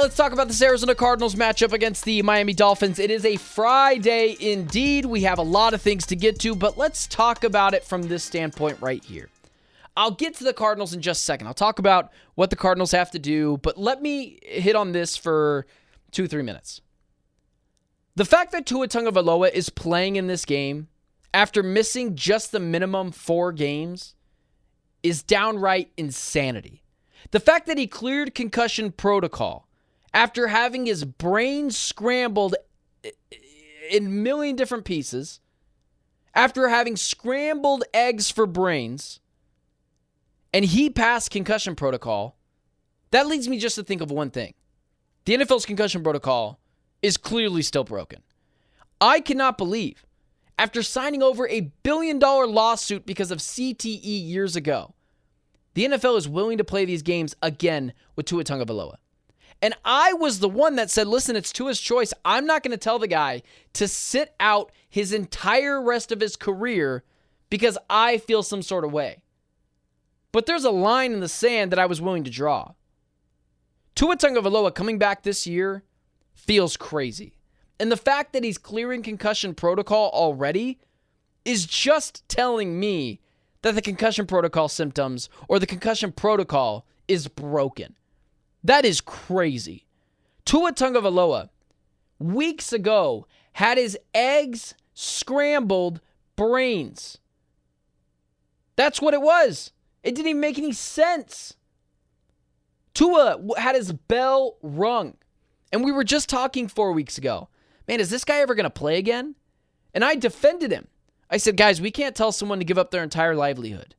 let's talk about this Arizona Cardinals matchup against the Miami Dolphins. It is a Friday indeed. We have a lot of things to get to, but let's talk about it from this standpoint right here. I'll get to the Cardinals in just a second. I'll talk about what the Cardinals have to do, but let me hit on this for 2-3 minutes. The fact that Tua Tagovailoa is playing in this game after missing just the minimum 4 games is downright insanity. The fact that he cleared concussion protocol after having his brain scrambled in a million different pieces, after having scrambled eggs for brains, and he passed concussion protocol, that leads me just to think of one thing. The NFL's concussion protocol is clearly still broken. I cannot believe, after signing over a $1 billion lawsuit because of CTE years ago, the NFL is willing to play these games again with Tua Tagovailoa. And I was the one that said, listen, it's Tua's choice. I'm not going to tell the guy to sit out his entire rest of his career because I feel some sort of way. But there's a line in the sand that I was willing to draw. Tua Tagovailoa coming back this year feels crazy. And the fact that he's clearing concussion protocol already is just telling me that the concussion protocol symptoms or the concussion protocol is broken. That is crazy. Tua Tagovailoa, weeks ago, had his eggs scrambled brains. That's what it was. It didn't even make any sense. Tua had his bell rung. And we were just talking 4 weeks ago. Man, is this guy ever going to play again? And I defended him. I said, guys, we can't tell someone to give up their entire livelihood.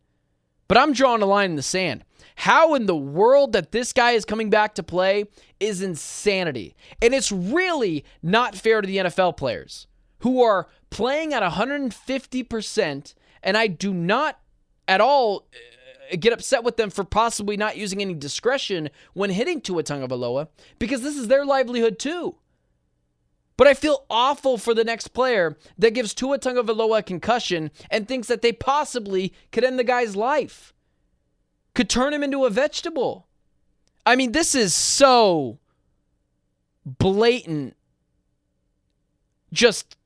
But I'm drawing a line in the sand. How in the world that this guy is coming back to play is insanity. And it's really not fair to the NFL players who are playing at 150%, and I do not at all get upset with them for possibly not using any discretion when hitting Tua Tagovailoa, because this is their livelihood too. But I feel awful for the next player that gives Tua Tagovailoa a concussion and thinks that they possibly could end the guy's life, could turn him into a vegetable. I mean, this is so blatant, just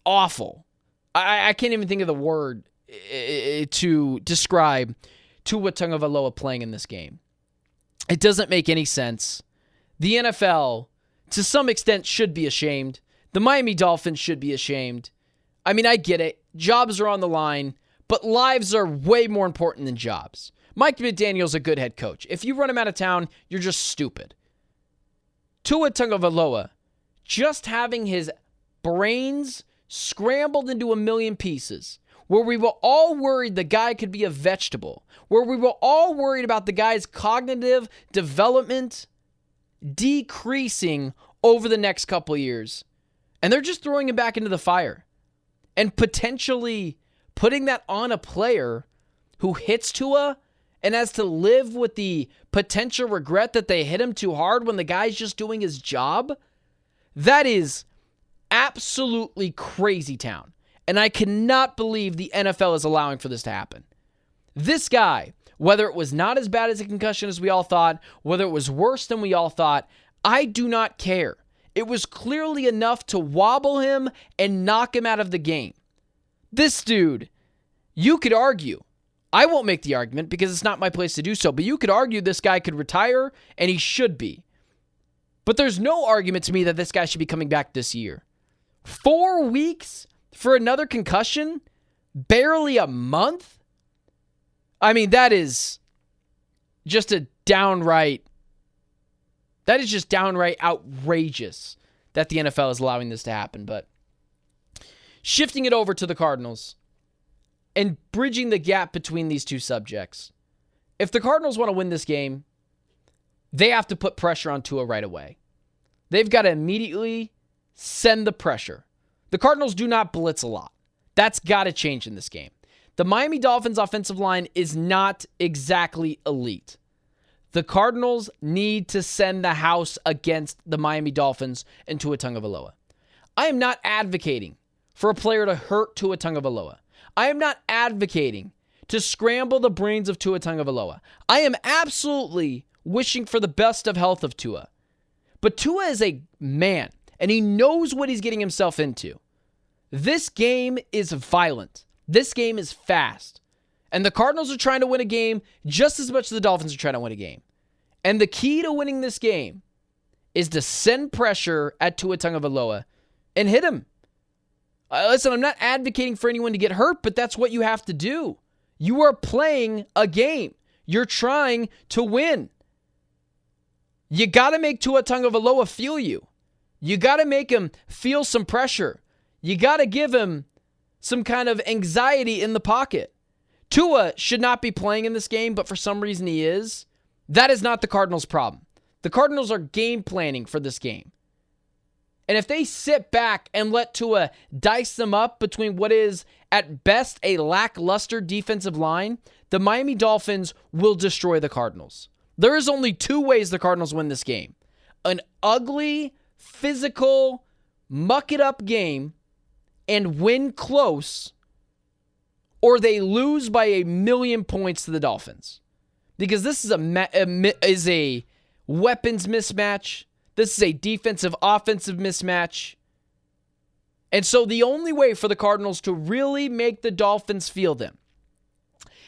awful. I can't even think of the word to describe Tua Tagovailoa playing in this game. It doesn't make any sense. The NFL, to some extent, should be ashamed. The Miami Dolphins should be ashamed. I mean, I get it. Jobs are on the line, but lives are way more important than jobs. Mike McDaniel's a good head coach. If you run him out of town, you're just stupid. Tua Tagovailoa, just having his brains scrambled into a million pieces, where we were all worried the guy could be a vegetable, where we were all worried about the guy's cognitive development decreasing over the next couple years. And they're just throwing him back into the fire and potentially putting that on a player who hits Tua and has to live with the potential regret that they hit him too hard when the guy's just doing his job. That is absolutely crazy town. And I cannot believe the NFL is allowing for this to happen. This guy, whether it was not as bad as a concussion as we all thought, whether it was worse than we all thought, I do not care. It was clearly enough to wobble him and knock him out of the game. This dude, you could argue, I won't make the argument because it's not my place to do so, but you could argue this guy could retire, and he should be. But there's no argument to me that this guy should be coming back this year. 4 weeks for another concussion? Barely a month? I mean, that is just downright outrageous that the NFL is allowing this to happen. But shifting it over to the Cardinals and bridging the gap between these two subjects. If the Cardinals want to win this game, they have to put pressure on Tua right away. They've got to immediately send the pressure. The Cardinals do not blitz a lot. That's got to change in this game. The Miami Dolphins offensive line is not exactly elite. The Cardinals need to send the house against the Miami Dolphins and Tua Tagovailoa. I am not advocating for a player to hurt Tua Tagovailoa. I am not advocating to scramble the brains of Tua Tagovailoa. I am absolutely wishing for the best of health of Tua. But Tua is a man, and he knows what he's getting himself into. This game is violent. This game is fast. And the Cardinals are trying to win a game just as much as the Dolphins are trying to win a game. And the key to winning this game is to send pressure at Tua Tagovailoa and hit him. Listen, I'm not advocating for anyone to get hurt, but that's what you have to do. You are playing a game. You're trying to win. You got to make Tua Tagovailoa feel you. You got to make him feel some pressure. You got to give him some kind of anxiety in the pocket. Tua should not be playing in this game, but for some reason he is. That is not the Cardinals' problem. The Cardinals are game planning for this game. And if they sit back and let Tua dice them up between what is at best a lackluster defensive line, the Miami Dolphins will destroy the Cardinals. There is only two ways the Cardinals win this game. An ugly, physical, muck-it-up game and win close, or they lose by 1,000,000 points to the Dolphins. Because this is a weapons mismatch. This is a defensive-offensive mismatch. And so the only way for the Cardinals to really make the Dolphins feel them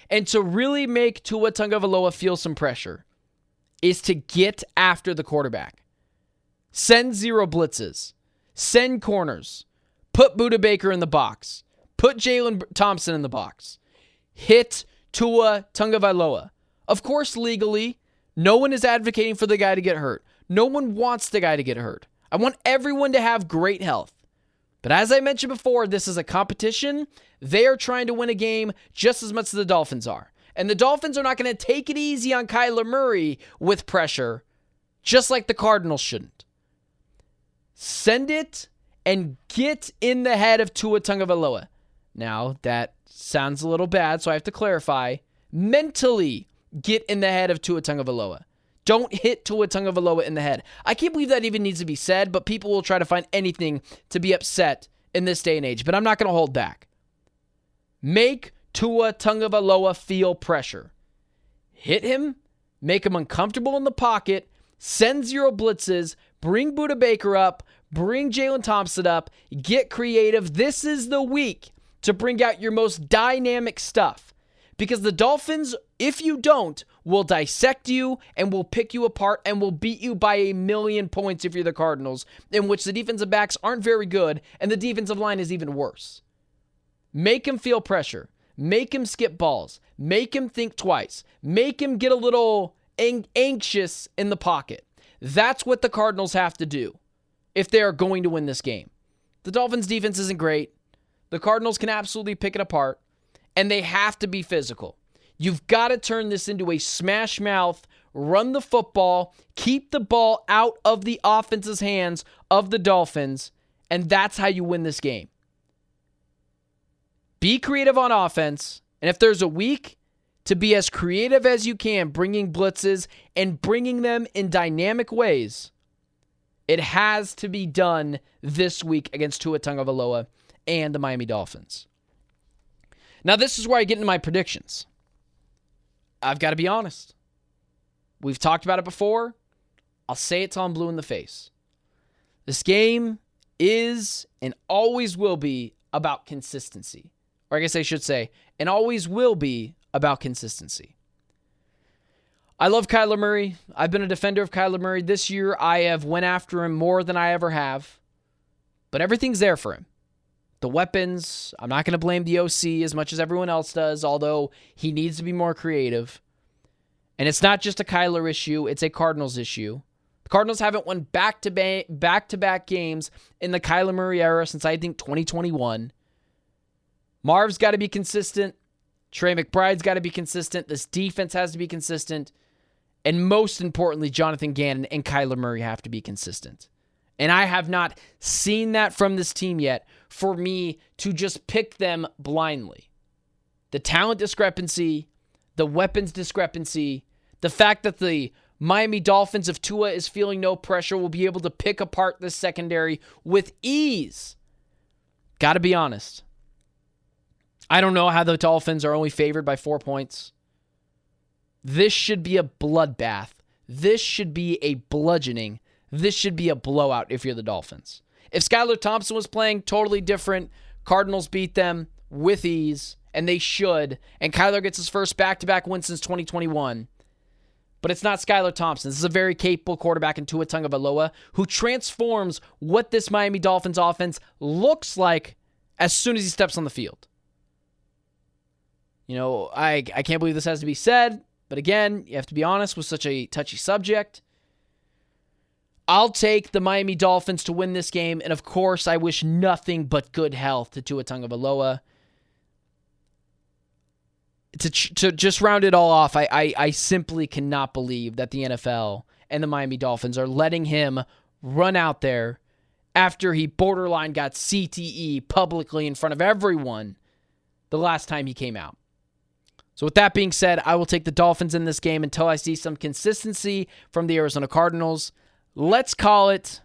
and to really make Tua Tagovailoa feel some pressure is to get after the quarterback. Send zero blitzes. Send corners. Put Budda Baker in the box. Put Jalen Thompson in the box. Hit Tua Tagovailoa. Of course, legally, no one is advocating for the guy to get hurt. No one wants the guy to get hurt. I want everyone to have great health. But as I mentioned before, this is a competition. They are trying to win a game just as much as the Dolphins are. And the Dolphins are not going to take it easy on Kyler Murray with pressure, just like the Cardinals shouldn't. Send it and get in the head of Tua Tagovailoa. Now, that sounds a little bad, so I have to clarify. Mentally get in the head of Tua Tagovailoa. Don't hit Tua Tagovailoa in the head. I can't believe that even needs to be said, but people will try to find anything to be upset in this day and age. But I'm not going to hold back. Make Tua Tagovailoa feel pressure. Hit him, make him uncomfortable in the pocket, send zero blitzes, bring Budda Baker up, bring Jalen Thompson up, get creative. This is the week to bring out your most dynamic stuff. Because the Dolphins, if you don't, will dissect you and will pick you apart and will beat you by 1,000,000 points if you're the Cardinals, in which the defensive backs aren't very good and the defensive line is even worse. Make him feel pressure. Make him skip balls. Make him think twice. Make him get a little anxious in the pocket. That's what the Cardinals have to do if they are going to win this game. The Dolphins' defense isn't great. The Cardinals can absolutely pick it apart. And they have to be physical. You've got to turn this into a smash mouth, run the football, keep the ball out of the offense's hands of the Dolphins, and that's how you win this game. Be creative on offense, and if there's a week, to be as creative as you can, bringing blitzes and bringing them in dynamic ways. It has to be done this week against Tua Tagovailoa and the Miami Dolphins. Now, this is where I get into my predictions. I've got to be honest. We've talked about it before. I'll say it till I'm blue in the face. This game is and always will be about consistency. Or I guess I should say, and always will be about consistency. I love Kyler Murray. I've been a defender of Kyler Murray. This year, I have went after him more than I ever have. But everything's there for him. The weapons, I'm not going to blame the OC as much as everyone else does, although he needs to be more creative. And it's not just a Kyler issue, it's a Cardinals issue. The Cardinals haven't won back-to-back games in the Kyler Murray era since, I think, 2021. Marv's got to be consistent. Trey McBride's got to be consistent. This defense has to be consistent. And most importantly, Jonathan Gannon and Kyler Murray have to be consistent. And I have not seen that from this team yet for me to just pick them blindly. The talent discrepancy, the weapons discrepancy, the fact that the Miami Dolphins, if Tua is feeling no pressure, will be able to pick apart this secondary with ease. Got to be honest. I don't know how the Dolphins are only favored by 4 points. This should be a bloodbath. this should be a bludgeoning. This should be a blowout if you're the Dolphins. If Skylar Thompson was playing totally different, Cardinals beat them with ease, and they should, and Kyler gets his first back-to-back win since 2021. But it's not Skylar Thompson. This is a very capable quarterback in Tua Tagovailoa who transforms what this Miami Dolphins offense looks like as soon as he steps on the field. You know, I can't believe this has to be said, but again, you have to be honest with such a touchy subject. I'll take the Miami Dolphins to win this game, and of course, I wish nothing but good health to Tua Tagovailoa. To just round it all off, I simply cannot believe that the NFL and the Miami Dolphins are letting him run out there after he borderline got CTE publicly in front of everyone the last time he came out. So with that being said, I will take the Dolphins in this game until I see some consistency from the Arizona Cardinals. Let's call it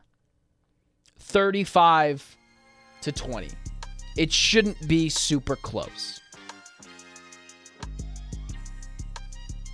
35-20. It shouldn't be super close.